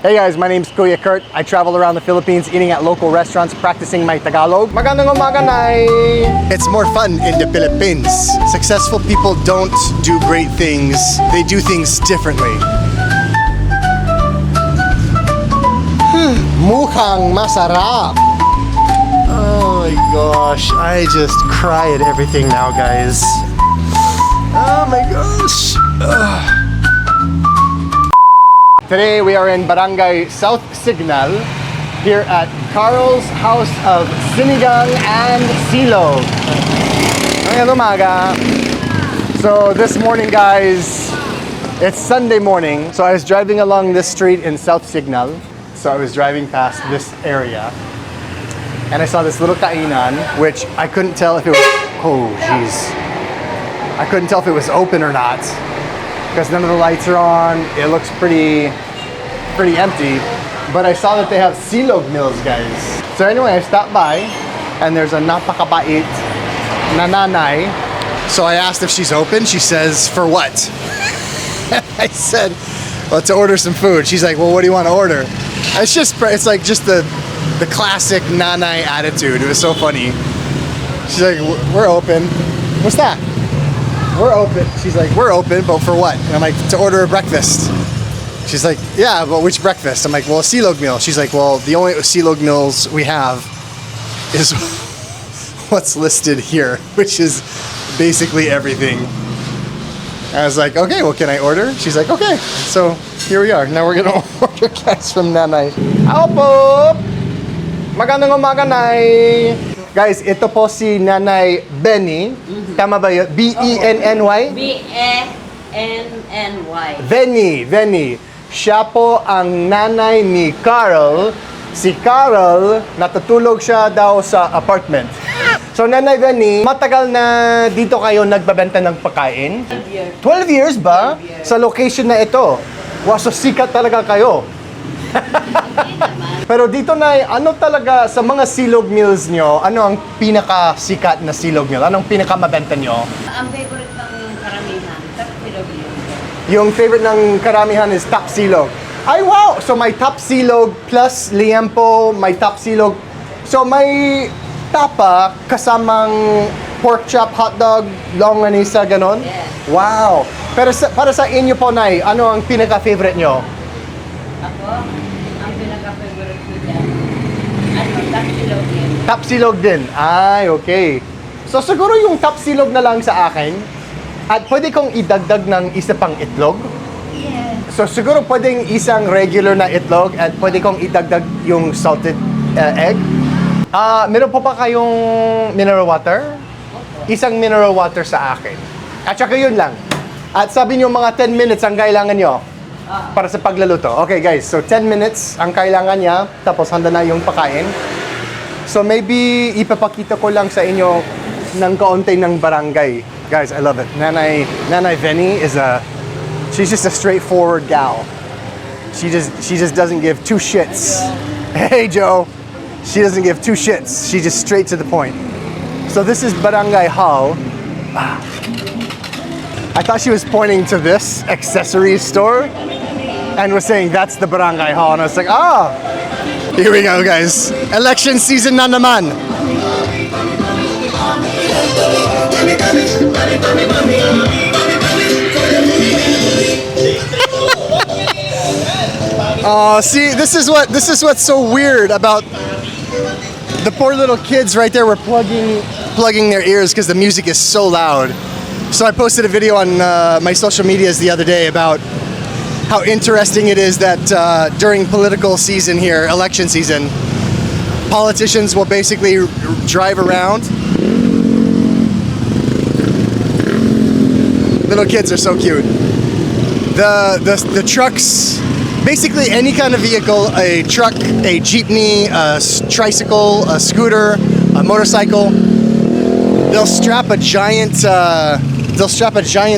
Hey guys, my name's Kuya Kurt. I travel around the Philippines eating at local restaurants, practicing my Tagalog. Magandang umaga, Nay! It's more fun in the Philippines. Successful people don't do great things. They do things differently. Mukhang masarap! Oh my gosh, I just cry at everything now, guys. Oh my gosh! Ugh. Today we are in Barangay South Signal here at Carl's House of Sinigang and Silog. Ngayong umaga. So this morning, guys, it's Sunday morning. So I was driving along this street in South Signal. So I was driving past this area and I saw this little kainan, which I couldn't tell if it was, oh jeez. I couldn't tell if it was open or not, because none of the lights are on. It looks pretty empty. But I saw that they have silog meals, guys. So anyway, I stopped by and there's a napakabait na nanay. So I asked if she's open. She says, for what? I said, well, to order some food. She's like, well, what do you want to order? It's like just the classic nanay attitude. It was so funny. She's like, we're open. What's that? We're open. She's like, we're open, but for what? And I'm like, to order a breakfast. She's like, yeah, but which breakfast? I'm like, well, a silog meal. She's like, well, the only silog meals we have is what's listed here, which is basically everything. And I was like, okay, well, can I order? She's like, okay. So here we are. Now we're gonna order, guys, from Nanay. Opo! Magandang umaga, Nay! Guys, ito po si Nanay Benny. Tama ba yun? B-E-N-N-Y? B-E-N-N-Y. Benny. Siya po ang nanay ni Carl. Si Carl, natutulog siya daw sa apartment. So, Nanay Benny, matagal na dito kayo nagbabenta ng pagkain? 12 years ba? 12 years. Sa location na ito. Wow, so sikat talaga kayo. Pero dito, Nay, ano talaga sa mga silog meals nyo, ano ang pinakasikat na silog meal? Anong pinakamabenta nyo? Ang favorite ng karamihan, Tapsilog yun. Yung favorite ng karamihan is Tapsilog. Ay, wow! So may Tapsilog plus Liempo, may Tapsilog. So may tapa kasamang pork chop, hotdog, longganisa, ganon? Yes. Wow! Pero para sa inyo po, Nay, ano ang pinaka-favorite nyo? Ako, ang pinaka-favorite ko dyan, Tapsilog yun. Tapsilog din. Ay, okay. So siguro yung Tapsilog na lang sa akin. At pwede kong idagdag ng isa pang itlog. Yes. So siguro pwedeng isang regular na itlog at pwede kong idagdag yung salted egg. Meron po pa kayong mineral water? Isang mineral water sa akin. At saka yun lang. At sabi niyo mga 10 minutes ang kailangan nyo para sa pagluluto. Okay guys, so 10 minutes ang kailangan niya, tapos handa na yung pakain. So maybe ipapakita ko lang sa inyo ng kaunti ng barangay. Guys, I love it. Nanay Benny she's just a straightforward gal. She just doesn't give two shits. Hey Joe. She doesn't give two shits. She's just straight to the point. So this is Barangay Hall. I thought she was pointing to this accessories store and was saying that's the Barangay Hall, and I was like, ah. Here we go, guys. Election season na naman. See, this is what's so weird about the poor little kids right there. Were plugging their ears because the music is so loud. So I posted a video on my social medias the other day about how interesting it is that during political season here, election season, politicians will basically drive around. Little kids are so cute. The trucks, basically any kind of vehicle, a truck, a jeepney, a tricycle, a scooter, a motorcycle, they'll strap a giant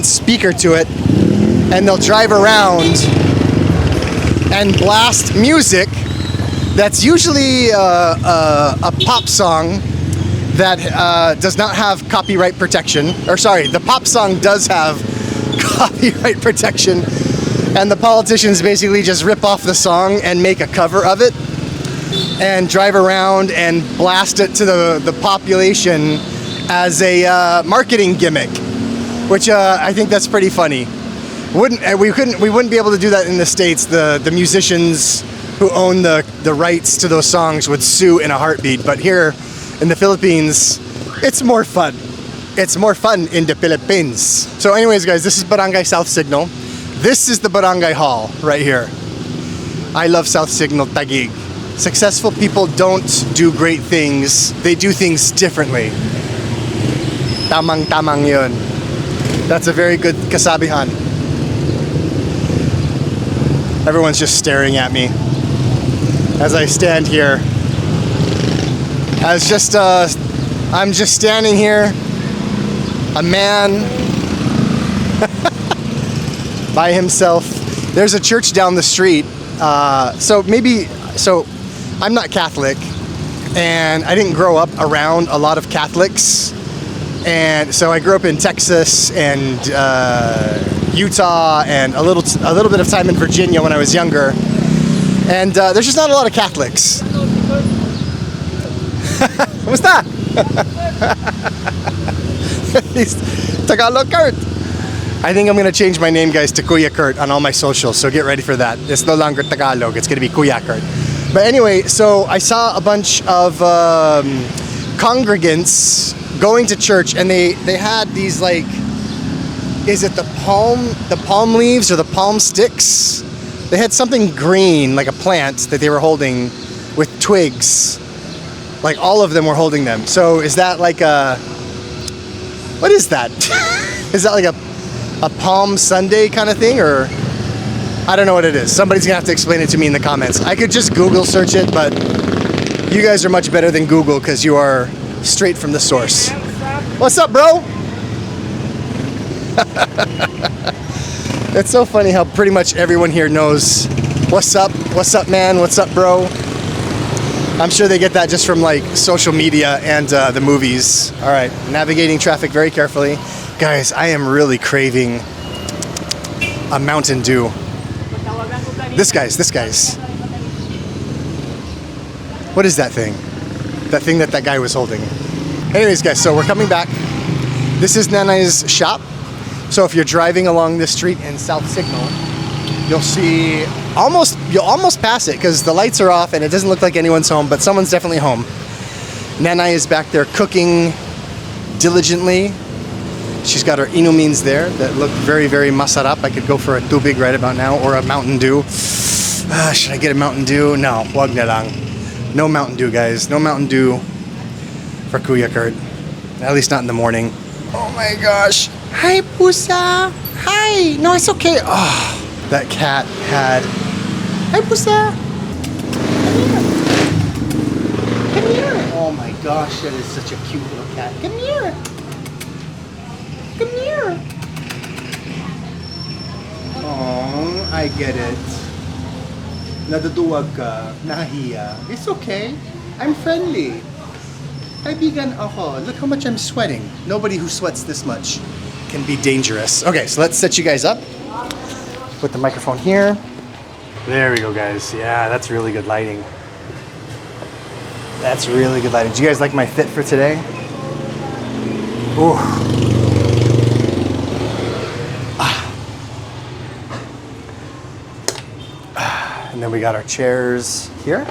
speaker to it, and they'll drive around and blast music that's usually a pop song that does not have copyright protection. Or sorry, the pop song does have copyright protection, And the politicians basically just rip off the song and make a cover of it and drive around and blast it to the population as a marketing gimmick, which I think that's pretty funny. We wouldn't be able to do that in the States. The musicians who own the rights to those songs would sue in a heartbeat. But here in the Philippines, it's more fun. It's more fun in the Philippines. So anyways, guys, this is Barangay South Signal. This is the Barangay Hall right here. I love South Signal, Taguig. Successful people don't do great things. They do things differently. Tamang-tamang yun. That's a very good kasabihan. Everyone's just staring at me as I stand here. I'm just standing here, a man by himself. There's a church down the street. So I'm not Catholic, and I didn't grow up around a lot of Catholics. And so I grew up in Texas and Utah and a little bit of time in Virginia when I was younger. And there's just not a lot of Catholics. What's that? He's Tagalog Kurt. I think I'm gonna change my name, guys, to Kuya Kurt on all my socials. So get ready for that. It's no longer Tagalog. It's gonna be Kuya Kurt. But anyway, so I saw a bunch of congregants going to church, and they had these, like, is it the palm leaves or the palm sticks? They had something green, like a plant, that they were holding with twigs. Like, all of them were holding them. So is that like what is that? Is that like a Palm Sunday kind of thing, or I don't know what it is. Somebody's gonna have to explain it to me in the comments. I could just Google search it, but you guys are much better than Google because you are straight from the source. What's up, bro? It's so funny how pretty much everyone here knows what's up, man, what's up, bro. I'm sure they get that just from like social media and the movies. All right, navigating traffic very carefully. Guys, I am really craving a Mountain Dew. This guy's. What is that thing? That thing that guy was holding. Anyways, guys, so we're coming back. This is Nanay's shop. So if you're driving along this street in South Signal, you'll almost pass it because the lights are off and it doesn't look like anyone's home, but someone's definitely home. Nanay is back there cooking diligently. She's got her inumins there that look very, very masarap. I could go for a tubig right about now, or a Mountain Dew. Should I get a Mountain Dew? No, wag na lang. No Mountain Dew, guys. No Mountain Dew for Kuya Kurt. At least not in the morning. Oh my gosh. Hi, Pusa. Hi. No, it's okay. Oh, that cat had... Hi, Pusa. Come here. Oh my gosh, that is such a cute little cat. Come here. Come here. Oh, I get it. Naduduwag ka. Nahiya. It's okay. I'm friendly. Kaibigan ako. Look how much I'm sweating. Nobody who sweats this much can be dangerous. Okay, so let's set you guys up. Put the microphone here. There we go, guys. Yeah, that's really good lighting. That's really good lighting. Do you guys like my fit for today? Ooh. And then we got our chairs here.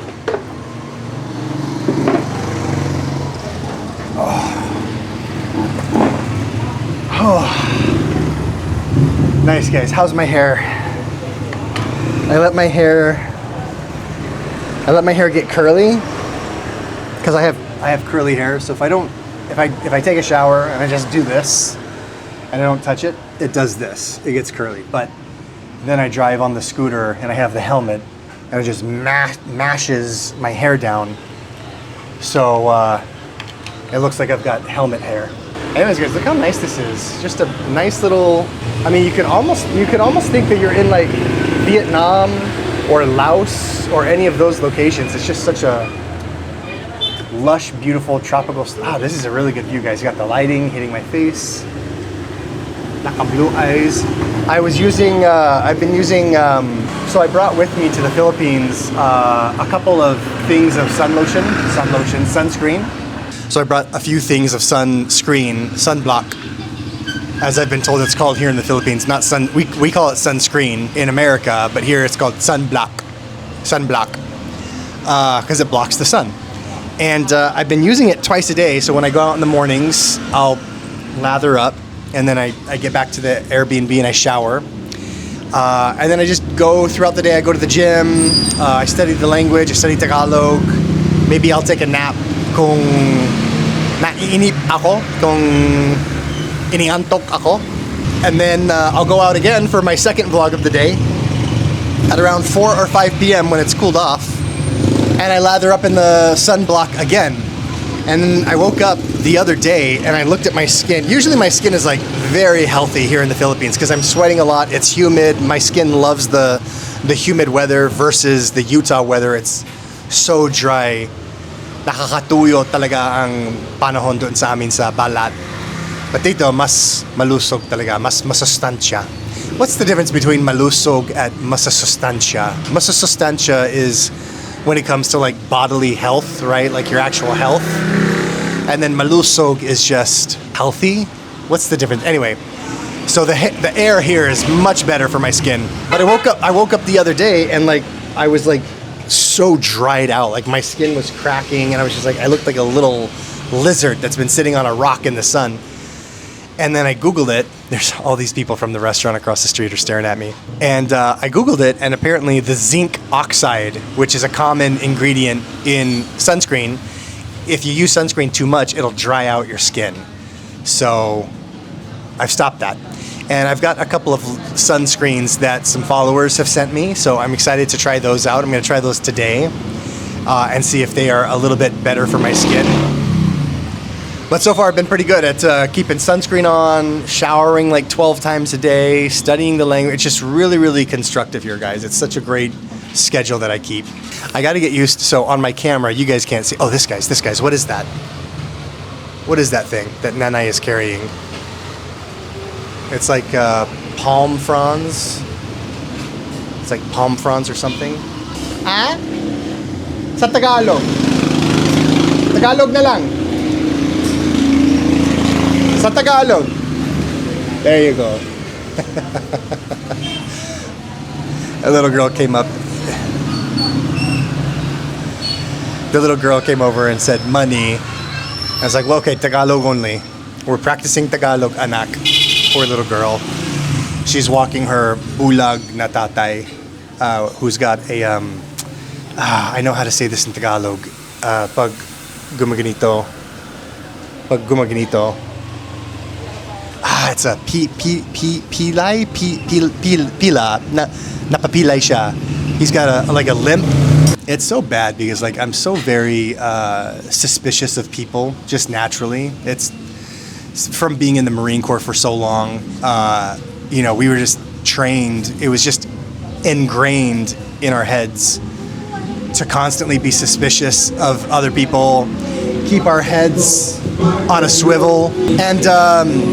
Oh. Nice, guys. How's my hair? I let my hair get curly because I have curly hair. So if I take a shower and I just do this and I don't touch it, it does this. It gets curly. But then I drive on the scooter and I have the helmet and it just mashes my hair down. So it looks like I've got helmet hair. Anyways, guys, look how nice this is. Just a nice little, I mean, you could almost think that you're in like Vietnam or Laos or any of those locations. It's just such a lush, beautiful, tropical. This is a really good view, guys. You got the lighting hitting my face. Naka blue eyes. I've been using, so I brought with me to the Philippines a couple of things of sunscreen. So I brought a few things of sunblock, as I've been told it's called here in the Philippines. Not sun, we call it sunscreen in America, but here it's called sunblock, because it blocks the sun. And I've been using it twice a day, so when I go out in the mornings, I'll lather up, and then I get back to the Airbnb and I shower. And then I just go throughout the day. I go to the gym, I study the language, I study Tagalog. Maybe I'll take a nap kung naiinip ako, kung iniantok ako. And then I'll go out again for my second vlog of the day at around 4 or 5 p.m. when it's cooled off. And I lather up in the sunblock again. And then I woke up the other day and I looked at my skin. Usually my skin is like very healthy here in the Philippines because I'm sweating a lot. It's humid. My skin loves the humid weather versus the Utah weather. It's so dry. Nakakatuyo talaga ang panahon doon sa amin sa balat. But dito, mas malusog talaga, mas masustansya. What's the difference between malusog and masasustansya? Masasustansya is when it comes to like bodily health, right? Like your actual health. And then malusog is just healthy. What's the difference? Anyway, so the air here is much better for my skin. But I woke up the other day and like I was like so dried out. Like my skin was cracking and I was just like, I looked like a little lizard that's been sitting on a rock in the sun. And then I Googled it. There's all these people from the restaurant across the street are staring at me. And I Googled it, and apparently the zinc oxide, which is a common ingredient in sunscreen, if you use sunscreen too much, it'll dry out your skin. So I've stopped that. And I've got a couple of sunscreens that some followers have sent me, so I'm excited to try those out. I'm going to try those today and see if they are a little bit better for my skin. But so far I've been pretty good at keeping sunscreen on, showering like 12 times a day, studying the language. It's just really, really constructive here, guys. It's such a great schedule that I keep. I got to get used to, so on my camera, you guys can't see. Oh, this guy's, what is that? What is that thing that Nanay is carrying? It's like palm fronds. It's like palm fronds or something. Ah? Sa Tagalog. Tagalog na lang. Sa Tagalog. There you go. A little girl came up. The little girl came over and said, money. I was like, well, okay, Tagalog only. We're practicing Tagalog, anak. Poor little girl. She's walking her bulag na tatay, who's got a, I know how to say this in Tagalog. Pag gumaganito. It's a pila, napapilay siya. He's got a limp. It's so bad because like I'm so very suspicious of people just naturally. It's from being in the Marine Corps for so long. You know, we were just trained. It was just ingrained in our heads to constantly be suspicious of other people, keep our heads on a swivel, and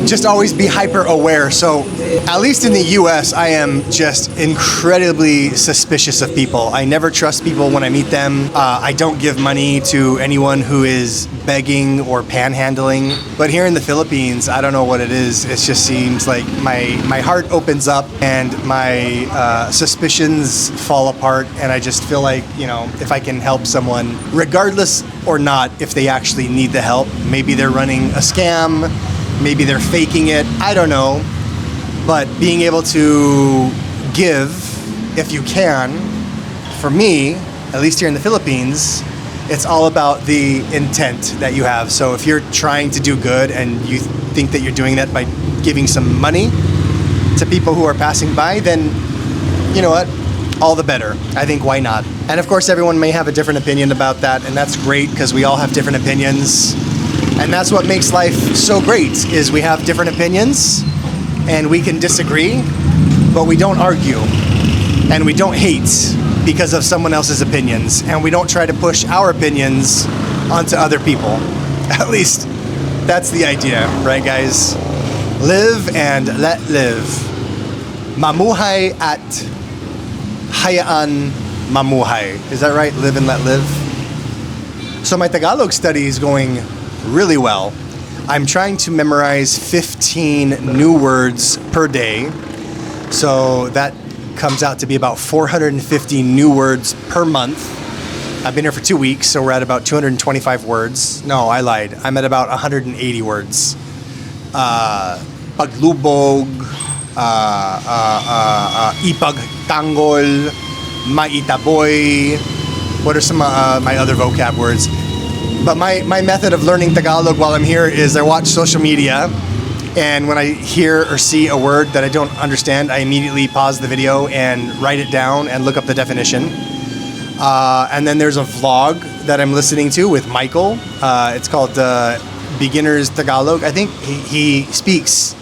just always be hyper aware. So at least in the US, I am just incredibly suspicious of people. I never trust people when I meet them. I don't give money to anyone who is begging or panhandling. But here in the Philippines, I don't know what it is. It just seems like my heart opens up and my suspicions fall apart, and I just feel like, you know, if I can help someone, regardless or not if they actually need the help, maybe they're running a scam, maybe they're faking it, I don't know. But being able to give, if you can, for me, at least here in the Philippines, it's all about the intent that you have. So if you're trying to do good and you think that you're doing that by giving some money to people who are passing by, then you know what? All the better. I think why not? And of course, everyone may have a different opinion about that, and that's great because we all have different opinions. And that's what makes life so great, is we have different opinions and we can disagree, but we don't argue and we don't hate because of someone else's opinions, and we don't try to push our opinions onto other people. At least that's the idea, right guys? Live and let live. Mamuhay at hayaan mamuhay. Is that right? Live and let live? So my Tagalog study is going really well. I'm trying to memorize 15 new words per day. So that comes out to be about 450 new words per month. I've been here for 2 weeks, so we're at about 225 words. No, I lied. I'm at about 180 words. Paglubog, ipagtanggol, maitaboy. What are some my other vocab words? But my method of learning Tagalog while I'm here is I watch social media, and when I hear or see a word that I don't understand, I immediately pause the video and write it down and look up the definition. And then there's a vlog that I'm listening to with Michael. It's called Beginner's Tagalog. I think he speaks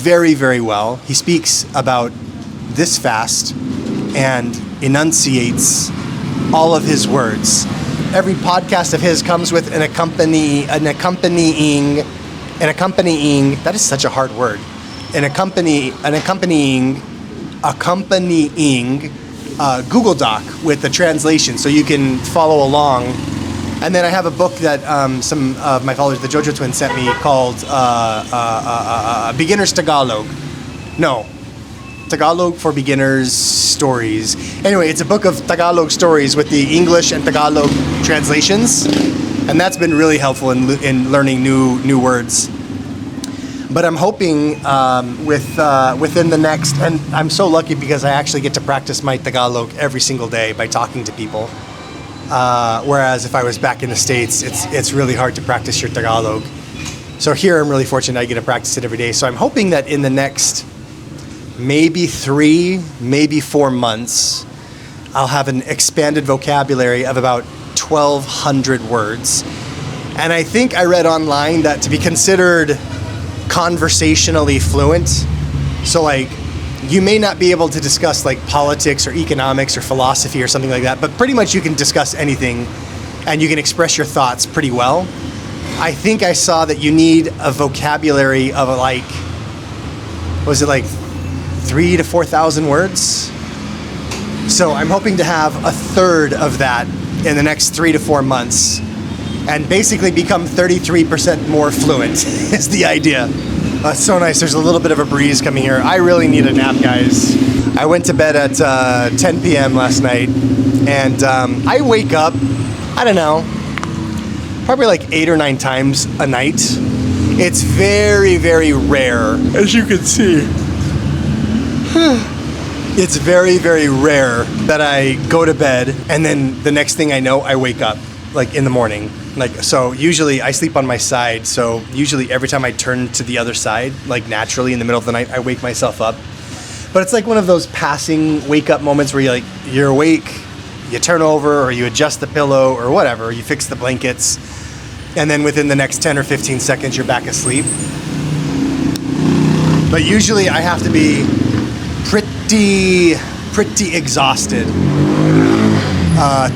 very, very well. He speaks about this fast and enunciates all of his words. Every podcast of his comes with an accompanying, that is such a hard word, an accompanying Google Doc with the translation so you can follow along. And then I have a book that some of my followers, the Jojo twins, sent me called Beginner's Tagalog. No, Tagalog for Beginners Stories. Anyway, it's a book of Tagalog stories with the English and Tagalog translations, and that's been really helpful in learning new words. But I'm hoping within the next, and I'm so lucky because I actually get to practice my Tagalog every single day by talking to people. Whereas if I was back in the States, it's really hard to practice your Tagalog. So here I'm really fortunate I get to practice it every day. So I'm hoping that in the next maybe 3, maybe 4 months, I'll have an expanded vocabulary of about 1,200 words. And I think I read online that to be considered conversationally fluent, so like you may not be able to discuss like politics or economics or philosophy or something like that, but pretty much you can discuss anything and you can express your thoughts pretty well. I think I saw that you need a vocabulary of like, was it like 3,000 to 4,000 words? So I'm hoping to have a third of that in the next 3 to 4 months and basically become 33% more fluent is the idea. It's so nice. There's a little bit of a breeze coming here. I really need a nap, guys. I went to bed at 10 p.m. last night, and I wake up, I don't know, probably like 8 or 9 times a night. It's very, very rare, as you can see. It's very, very rare that I go to bed and then the next thing I know, I wake up like in the morning. Like, so usually I sleep on my side. So usually every time I turn to the other side, like naturally in the middle of the night, I wake myself up. But it's like one of those passing wake up moments where you're awake, you turn over or you adjust the pillow or whatever, you fix the blankets. And then within the next 10 or 15 seconds, you're back asleep. But usually I have to be pretty exhausted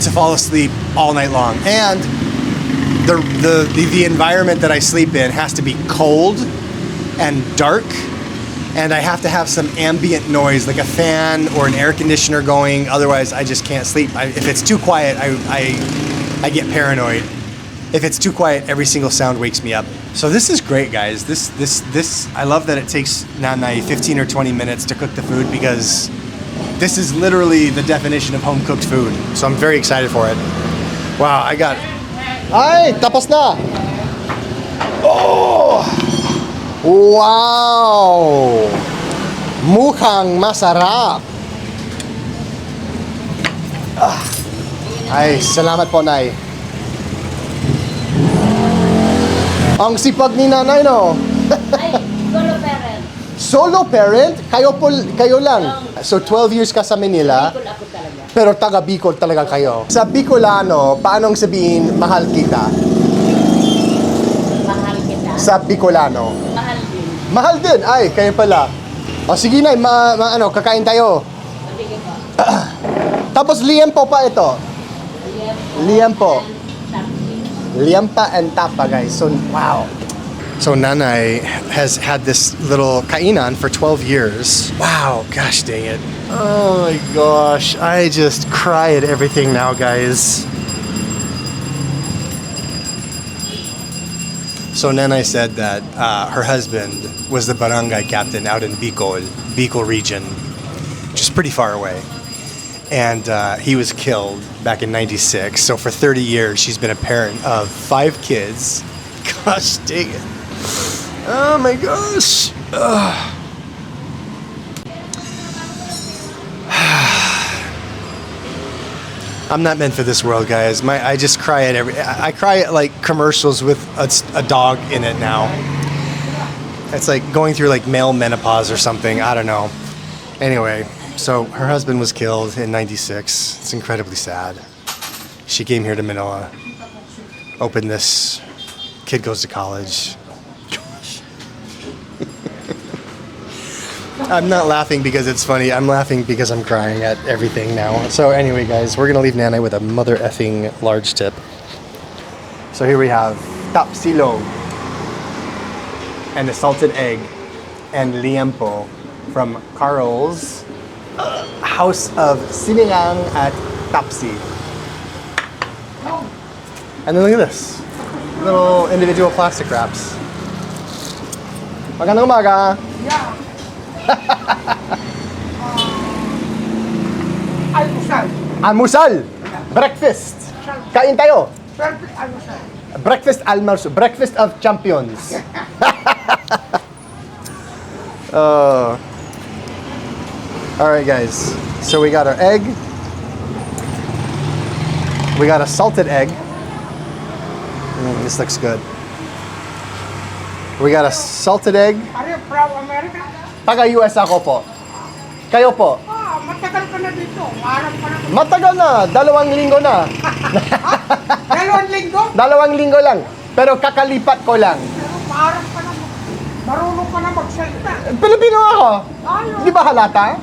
to fall asleep all night long. And the environment that I sleep in has to be cold and dark, and I have to have some ambient noise like a fan or an air conditioner going, otherwise I just can't sleep. If it's too quiet, I get paranoid. If it's too quiet, every single sound wakes me up. So this is great, guys. This I love that it takes Nanay 15 or 20 minutes to cook the food, because this is literally the definition of home-cooked food. So I'm very excited for it. Wow, I got... Ay, tapos na! Oh! Wow! Mukhang masarap! Ay, salamat po, Nay. Ang sipag ni Nanay, no? Ay, solo parent. Solo parent? Kayo lang. So 12 years ka sa Manila, Bicol ako talaga. pero taga Bicol talaga kayo. Sa Bicolano, paanong sabihin mahal kita? Mahal kita. Sa Bicolano. Mahal din. Mahal din. Ay, kayo pala. O sige na, kakain tayo. Sige po. Tapos liempo pa ito. Liempo. Liempa and tapa, guys. So, wow. So Nanay has had this little kainan for 12 years. Wow, gosh dang it. Oh my gosh, I just cry at everything now, guys. So Nanay said that her husband was the barangay captain out in Bicol region, which is pretty far away. And he was killed back in '96. So for 30 years, she's been a parent of 5 kids. Gosh dang it. Oh my gosh. Ugh. I'm not meant for this world, guys. I just cry at I cry at like commercials with a dog in it now. It's like going through like male menopause or something. I don't know. Anyway, so her husband was killed in '96. It's incredibly sad. She came here to Manila, opened this. Kid goes to college. I'm not laughing because it's funny. I'm laughing because I'm crying at everything now. So anyway, guys, we're gonna leave Nanay with a mother effing large tip. So here we have Tapsilog and the salted egg and Liempo from Carl's House of Sinigang at Tapsi. And then look at this. Little individual plastic wraps. Magandang umaga. Yeah. Almusal. Almusal. Breakfast. Kain tayo. Perfect almusal. Breakfast almuerzo. Breakfast of champions. Alright guys. So we got our egg. We got a salted egg. This looks good. We got a salted egg. Are you from America? Taga-US ako po. Kayo po? Matagal ka na dito. Maharap ka na. Matagal na. 2 linggo na. 2 linggo? 2 linggo lang. Pero kakalipat ko lang. Pero maharap ka na. Marunong ka na magsalita. Pilipino ako. Ayun. Di ba halata?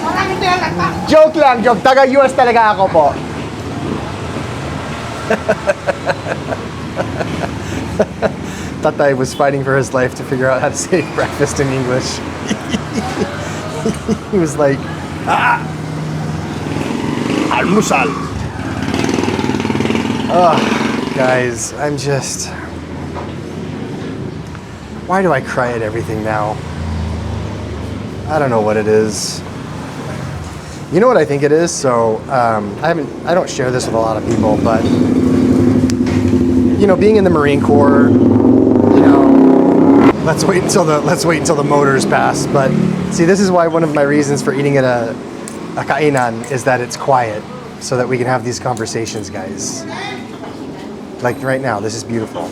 Parang hindi halata. Joke lang, joke. Taga-US talaga ako po. Tatay was fighting for his life to figure out how to say breakfast in English. He was like, almusal. Oh, guys, I'm just... Why do I cry at everything now? I don't know what it is. You know what I think it is? So, I don't share this with a lot of people, but you know, being in the Marine Corps, you know, let's wait until the motors pass. But see, this is why one of my reasons for eating at a kainan is that it's quiet, so that we can have these conversations, guys. Like right now, this is beautiful.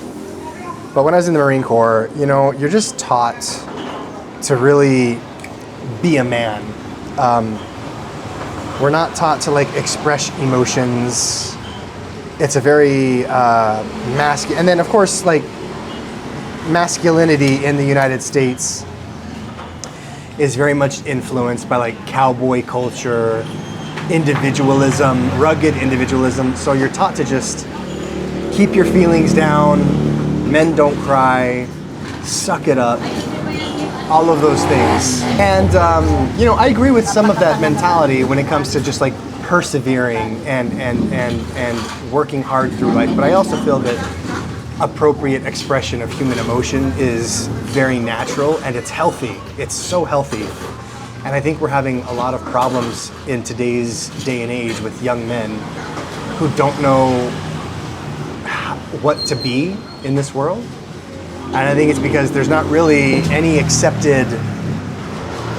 But when I was in the Marine Corps, you know, you're just taught to really be a man. We're not taught to like express emotions. It's a very masculine, and then of course, like masculinity in the United States is very much influenced by like cowboy culture, individualism, rugged individualism. So you're taught to just keep your feelings down, men don't cry, suck it up, all of those things. And you know, I agree with some of that mentality when it comes to just like persevering and working hard through life. But I also feel that appropriate expression of human emotion is very natural and it's healthy. It's so healthy. And I think we're having a lot of problems in today's day and age with young men who don't know what to be in this world. And I think it's because there's not really any accepted,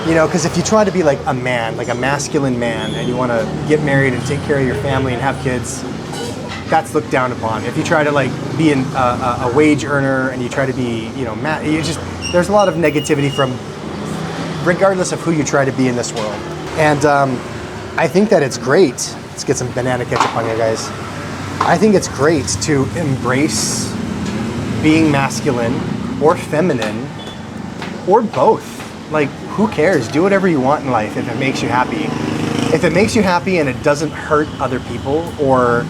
you know, because if you try to be like a man, like a masculine man, and you want to get married and take care of your family and have kids, that's looked down upon. If you try to like be a wage earner and you try to be, you know, there's a lot of negativity from, regardless of who you try to be in this world. And I think that it's great. Let's get some banana ketchup on you guys. I think it's great to embrace being masculine or feminine or both. Like, who cares? Do whatever you want in life if it makes you happy. If it makes you happy and it doesn't hurt other people or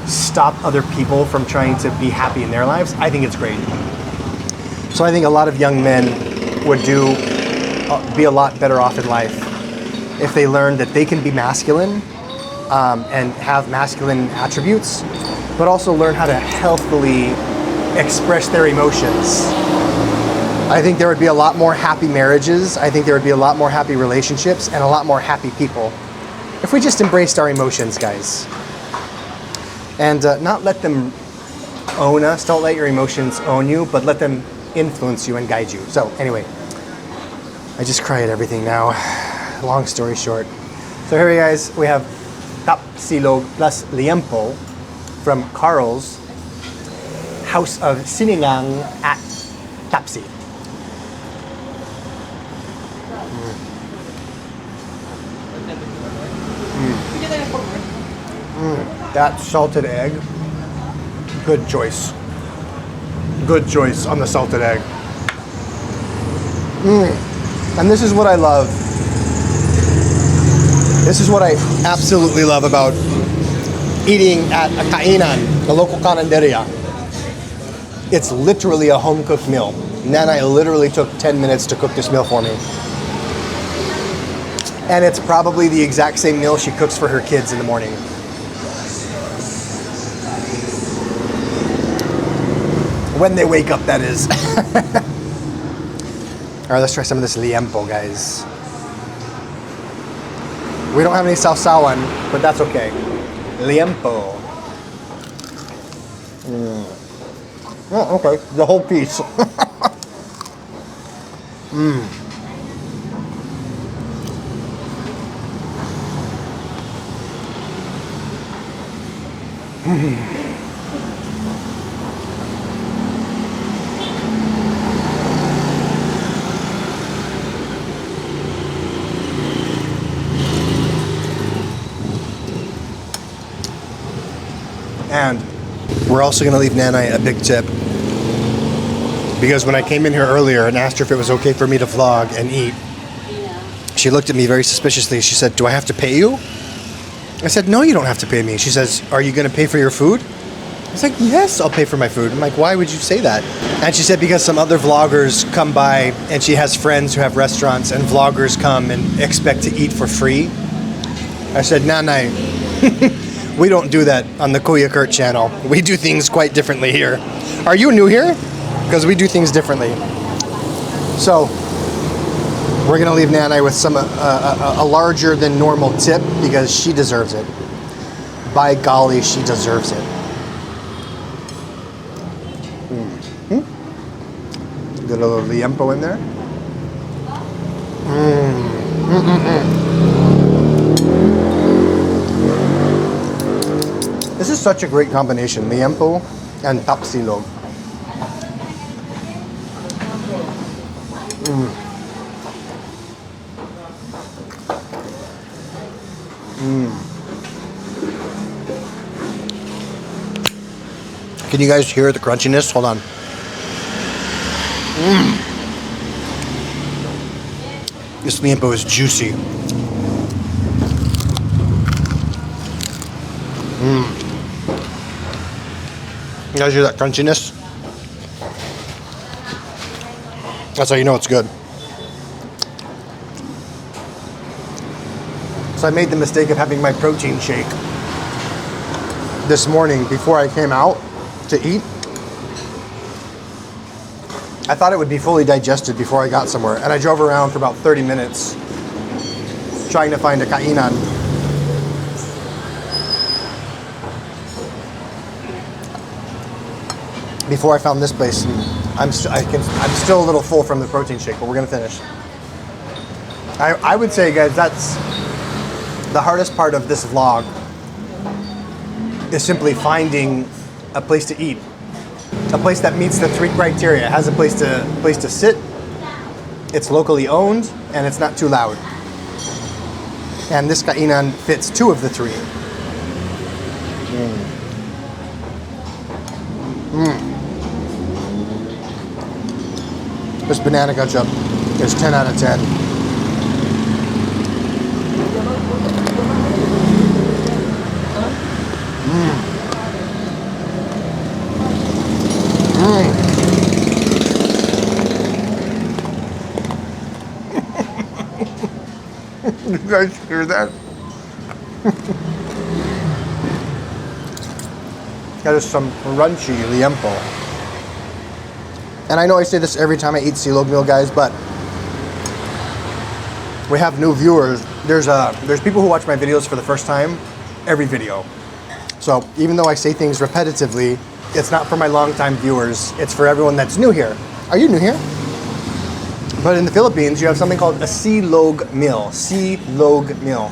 stop other people from trying to be happy in their lives, I think it's great. So I think a lot of young men would be a lot better off in life if they learned that they can be masculine and have masculine attributes, but also learn how to healthfully express their emotions. I think there would be a lot more happy marriages. I think there would be a lot more happy relationships and a lot more happy people if we just embraced our emotions, guys. And not let them own us. Don't let your emotions own you, but let them influence you and guide you. So anyway, I just cry at everything now. Long story short. So here, guys, we have Tapsilog plus Liempo from Carl's House of Sinigang at Tapsi. That salted egg, good choice. Good choice on the salted egg. And this is what I love. This is what I absolutely love about eating at a kainan, the local cananderia. It's literally a home-cooked meal. Nanay literally took 10 minutes to cook this meal for me. And it's probably the exact same meal she cooks for her kids in the morning. When they wake up, that is. All right, let's try some of this liempo, guys. We don't have any sausawan, but that's okay. Liempo. Oh, okay, the whole piece. And we're also going to leave Nanay a big tip, because when I came in here earlier and asked her if it was okay for me to vlog and eat, she looked at me very suspiciously. She said, "Do I have to pay you?" I said, "No, you don't have to pay me." She says, "Are you going to pay for your food?" I was like, "Yes, I'll pay for my food." I'm like, "Why would you say that?" And she said, because some other vloggers come by and she has friends who have restaurants and vloggers come and expect to eat for free. I said, "Nanay, we don't do that on the Kuya Kurt channel. We do things quite differently here." Are you new here? Because we do things differently. So we're gonna leave Nanay with some a larger than normal tip because she deserves it. By golly, she deserves it. Get a little liempo in there. This is such a great combination, liempo and tapsilog. Can you guys hear the crunchiness? Hold on. This liempo is juicy. You guys hear that crunchiness? That's how you know it's good. So I made the mistake of having my protein shake this morning before I came out to eat. I thought it would be fully digested before I got somewhere, and I drove around for about 30 minutes trying to find a kainan. Before I found this place, and I'm still a little full from the protein shake, but we're gonna finish. I would say, guys, that's the hardest part of this vlog, is simply finding a place to eat. A place that meets the 3 criteria. It has a place to sit, it's locally owned, and it's not too loud. And this kainan fits 2 of the 3. This banana ketchup is 10 out of 10. You guys hear that? That is some crunchy liempo. And I know I say this every time I eat silog meal, guys, but we have new viewers. There's people who watch my videos for the first time every video. So even though I say things repetitively, it's not for my longtime viewers. It's for everyone that's new here. Are you new here? But in the Philippines, you have something called a silog meal. Silog meal.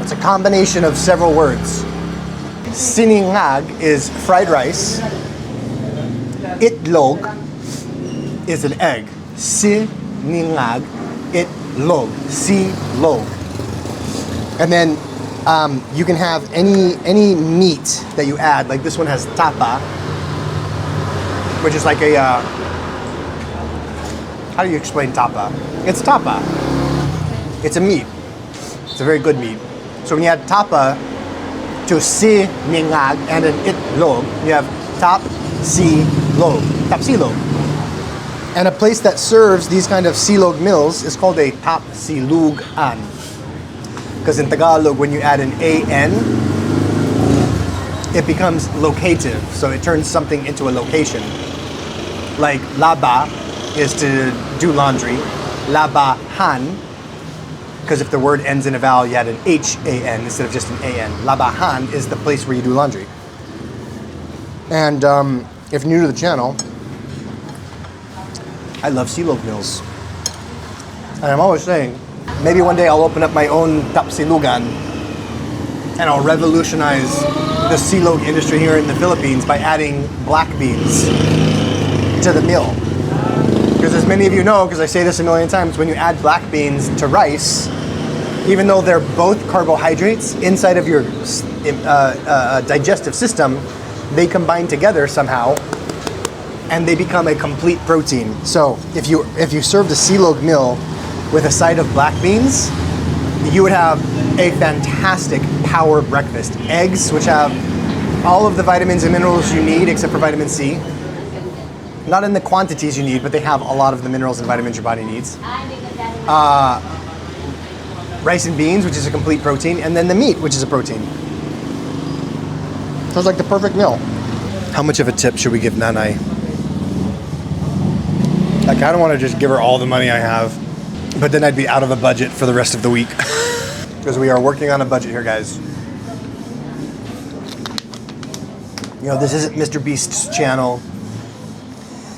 It's a combination of several words. Siningag is fried rice. Itlog is an egg. Siningag, itlog, silog. And then you can have any meat that you add. Like this one has tapa, which is like a how do you explain tapa? It's tapa. It's a meat. It's a very good meat. So when you add tapa to siningag and an itlog, you have tapsilog. Tapsilog. And a place that serves these kind of silog meals is called a tapsilugan. Because in Tagalog, when you add an an, it becomes locative. So it turns something into a location. Like laba is to do laundry. Labahan, because if the word ends in a vowel, you add an H-A-N instead of just an A-N. Labahan is the place where you do laundry. And if you're new to the channel, I love silog meals. And I'm always saying, maybe one day I'll open up my own tapsilugan and I'll revolutionize the silog industry here in the Philippines by adding black beans to the meal. Because as many of you know, because I say this a million times, when you add black beans to rice, even though they're both carbohydrates inside of your digestive system, they combine together somehow and they become a complete protein. So if you served a silog meal with a side of black beans, you would have a fantastic power breakfast. Eggs, which have all of the vitamins and minerals you need except for vitamin C. Not in the quantities you need, but they have a lot of the minerals and vitamins your body needs. Rice and beans, which is a complete protein, and then the meat, which is a protein. So it's like the perfect meal. How much of a tip should we give Nanay? Like, I don't want to just give her all the money I have, but then I'd be out of a budget for the rest of the week. Because we are working on a budget here, guys. You know, this isn't Mr. Beast's channel.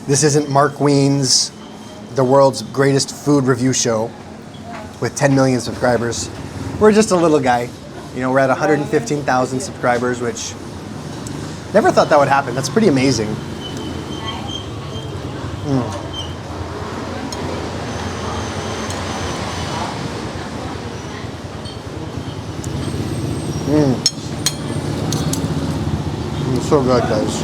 This isn't Mark Wien's, the world's greatest food review show with 10 million subscribers. We're just a little guy. You know, we're at 115,000 subscribers, which never thought that would happen. That's pretty amazing. It's so good, guys.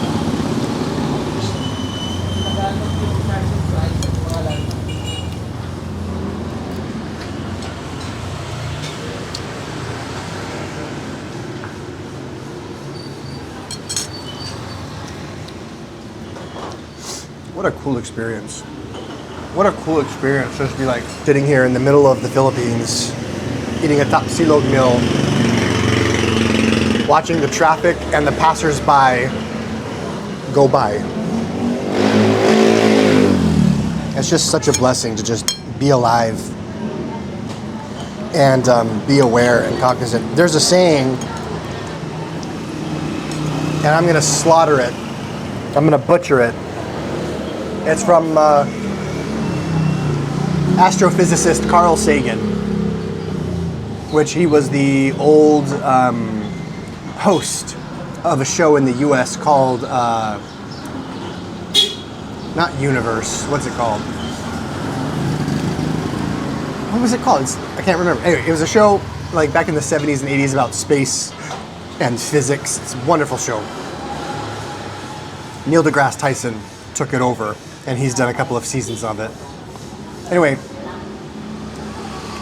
What a cool experience. What a cool experience just to be like sitting here in the middle of the Philippines, eating a Tapsilog meal, watching the traffic and the passers-by go by. It's just such a blessing to just be alive and be aware and cognizant. There's a saying, and I'm gonna slaughter it. I'm gonna butcher it. It's from astrophysicist Carl Sagan, which he was the old host of a show in the US called, not Universe, what's it called? What was it called? I can't remember. Anyway, it was a show like back in the 70s and 80s about space and physics. It's a wonderful show. Neil deGrasse Tyson took it over, and he's done a couple of seasons of it. Anyway,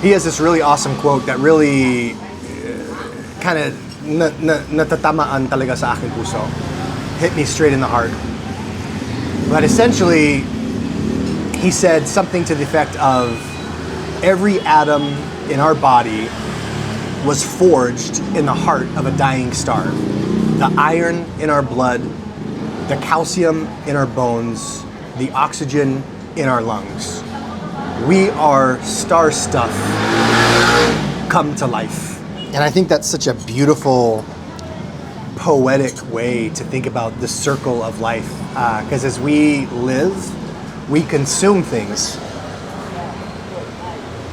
he has this really awesome quote that really kind of natatamaan talaga sa aking puso. Hit me straight in the heart. But essentially, he said something to the effect of, every atom in our body was forged in the heart of a dying star. The iron in our blood, the calcium in our bones, the oxygen in our lungs. We are star stuff come to life. And I think that's such a beautiful, poetic way to think about the circle of life. Because as we live, we consume things.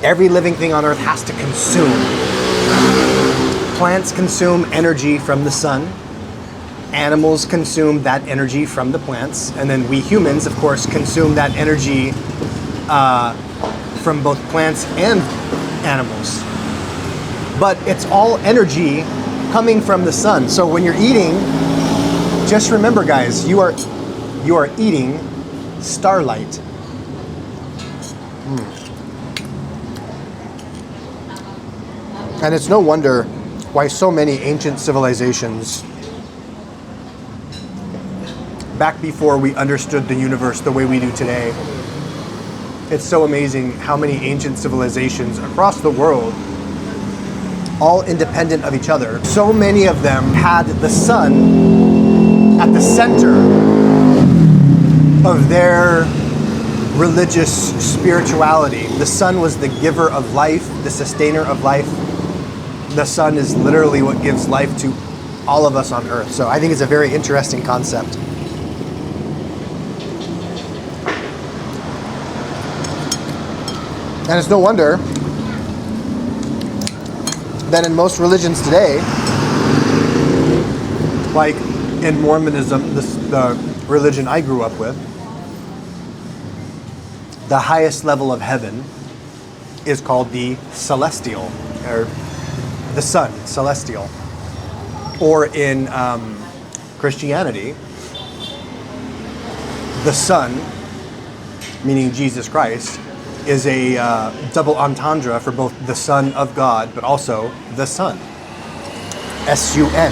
Every living thing on earth has to consume. Plants consume energy from the sun. Animals consume that energy from the plants. And then we humans, of course, consume that energy from both plants and animals. But it's all energy coming from the sun. So when you're eating, just remember, guys, you are eating starlight. And it's no wonder why so many ancient civilizations, back before we understood the universe the way we do today, it's so amazing how many ancient civilizations across the world, all independent of each other, so many of them had the sun at the center of their religious spirituality. The sun was the giver of life, the sustainer of life. The sun is literally what gives life to all of us on earth. So I think it's a very interesting concept. And it's no wonder that in most religions today, like in Mormonism, the religion I grew up with, the highest level of heaven is called the celestial, or the sun, celestial. Or in Christianity, the Son, meaning Jesus Christ, is a double entendre for both the Son of God, but also the Son. S-U-N.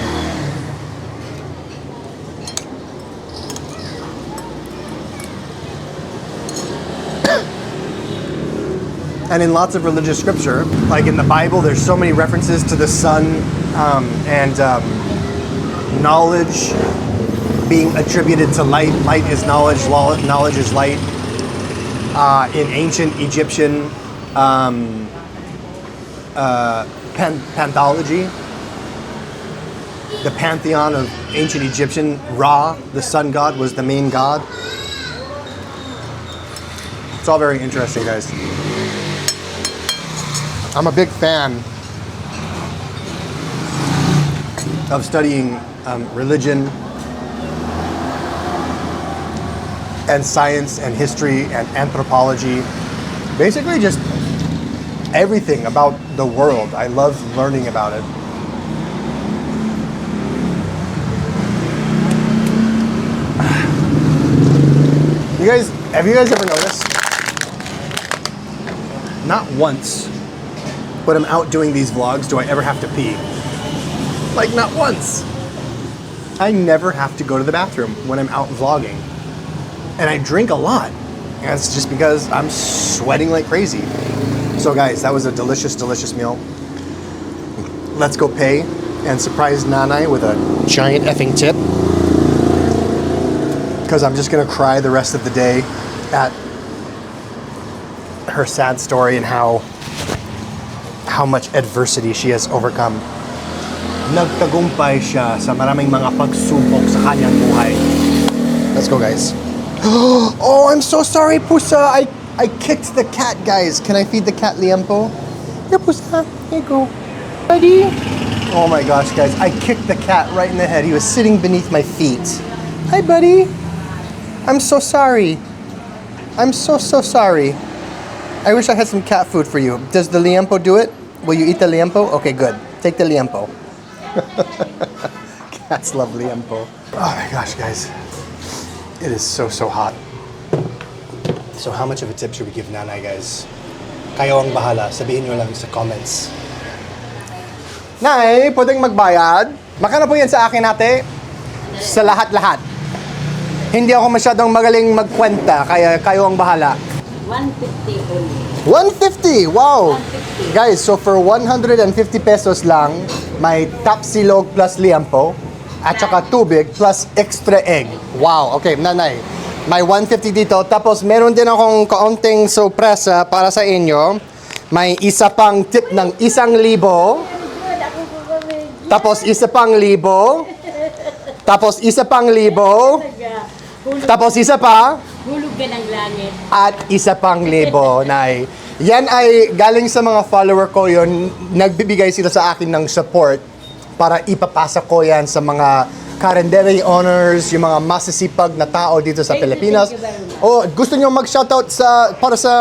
And in lots of religious scripture, like in the Bible, there's so many references to the sun and knowledge being attributed to light. Light is knowledge, knowledge is light. In ancient Egyptian panthology, the pantheon of ancient Egyptian, Ra, the sun god, was the main god. It's all very interesting, guys. I'm a big fan of studying religion and science and history and anthropology. Basically just everything about the world. I love learning about it. Have you guys ever noticed? Not once when I'm out doing these vlogs do I ever have to pee. Like, not once. I never have to go to the bathroom when I'm out vlogging. And I drink a lot. And it's just because I'm sweating like crazy. So guys, that was a delicious, delicious meal. Let's go pay and surprise Nanay with a giant effing tip. Because I'm just gonna cry the rest of the day at her sad story and how much adversity she has overcome. Nagtagumpay siya sa maraming mga pagsubok sa kanyang buhay. Let's go, guys. Oh, I'm so sorry, Pusa. I kicked the cat, guys. Can I feed the cat Liempo? Here, Pusa. Here you go. Buddy. Oh my gosh, guys. I kicked the cat right in the head. He was sitting beneath my feet. Hi, buddy. I'm so sorry. I'm so sorry. I wish I had some cat food for you. Does the Liempo do it? Will you eat the Liempo? Okay, good. Take the Liempo. Cats love Liempo. Oh my gosh, guys. It is so hot. So how much of a tip should we give Nanay, guys? Kayo ang bahala. Sabihin nyo lang sa comments. Nay, pwedeng magbayad? Magkano po yan sa akin, ate? Sa lahat-lahat. Hindi ako masyadong magaling magkwenta, kaya kayo ang bahala. 150 only. 150! Wow! 150. Guys, so for 150 pesos lang, may Tapsilog plus Liempo at saka tubig plus extra egg. Wow! Okay, Nanay. May 150 dito. Tapos meron din akong kaunting sorpresa para sa inyo. May isa pang tip ng 1,000. Tapos isa pang 1,000. Tapos isa pang 1,000. Tapos isa pa. Hulog ka ng langit. At isa pang 1,000, Nay. Yan ay galing sa mga follower ko yun. Nagbibigay sila sa akin ng support para ipapasa ko yan sa mga Carinderi owners, yung mga masisipag na tao dito sa Thank you, Pilipinas. thank you very much. Oh, gusto niyo mag-shoutout para sa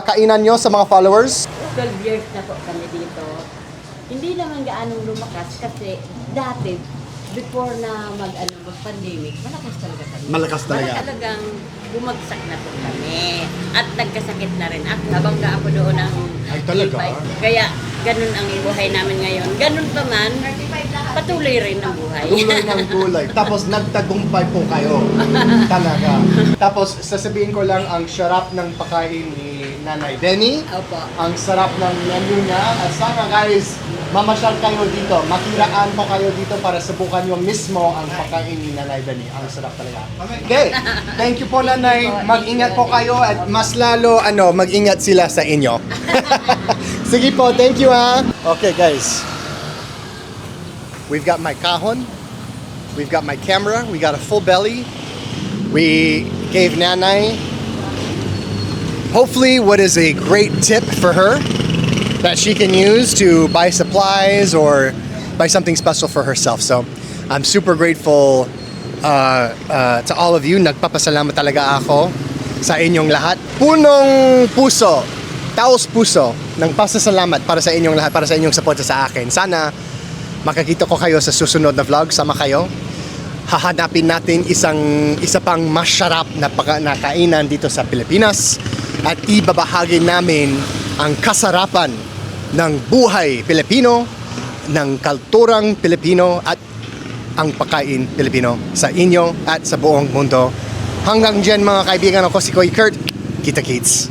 kainan niyo sa mga followers? 12 years na po kami dito. Hindi naman gaanong lumakas kasi dati, before na mag-pandemic, malakas talaga kami. Malakas talaga. Talagang bumagsak na po kami. At nagkasakit na rin ako. Nabangga ako doon ng Ay, talaga? e-bike. Kaya ganun ang buhay namin ngayon. Ganun pa man, patuloy rin ang buhay. Gulay ng gulay. Tapos nagtagumpay po kayo. Talaga. Tapos sasabihin ko lang ang sarap ng pagkain ni Nanay Denny. Opo. Ang sarap ng menu niya. At sana guys, mamasyal kayo dito. Makiraan po kayo dito para subukan nyo mismo ang pagkain ni Nanay Denny. Ang sarap talaga. Okay. Thank you po, Nanay. Mag-ingat po kayo at mas lalo mag-ingat sila sa inyo. Sige po, thank you ha. Okay guys. We've got my kahon. We've got my camera. We got a full belly. We gave Nanay hopefully what is a great tip for her that she can use to buy supplies or buy something special for herself. So I'm super grateful to all of you. Nagpapasalamat talaga ako sa inyong lahat. Punong puso, taos puso ng pasasalamat para sa inyong lahat, para sa inyong suporta sa akin. Sana makakita ko kayo sa susunod na vlog. Sama kayo. Hahanapin natin isa pang masarap na kainan dito sa Pilipinas at ibabahagi namin ang kasarapan ng buhay Pilipino, ng kulturang Pilipino at ang pagkain Pilipino sa inyo at sa buong mundo. Hanggang dyan mga kaibigan, ako si Kuya Kurt. Kita-kits.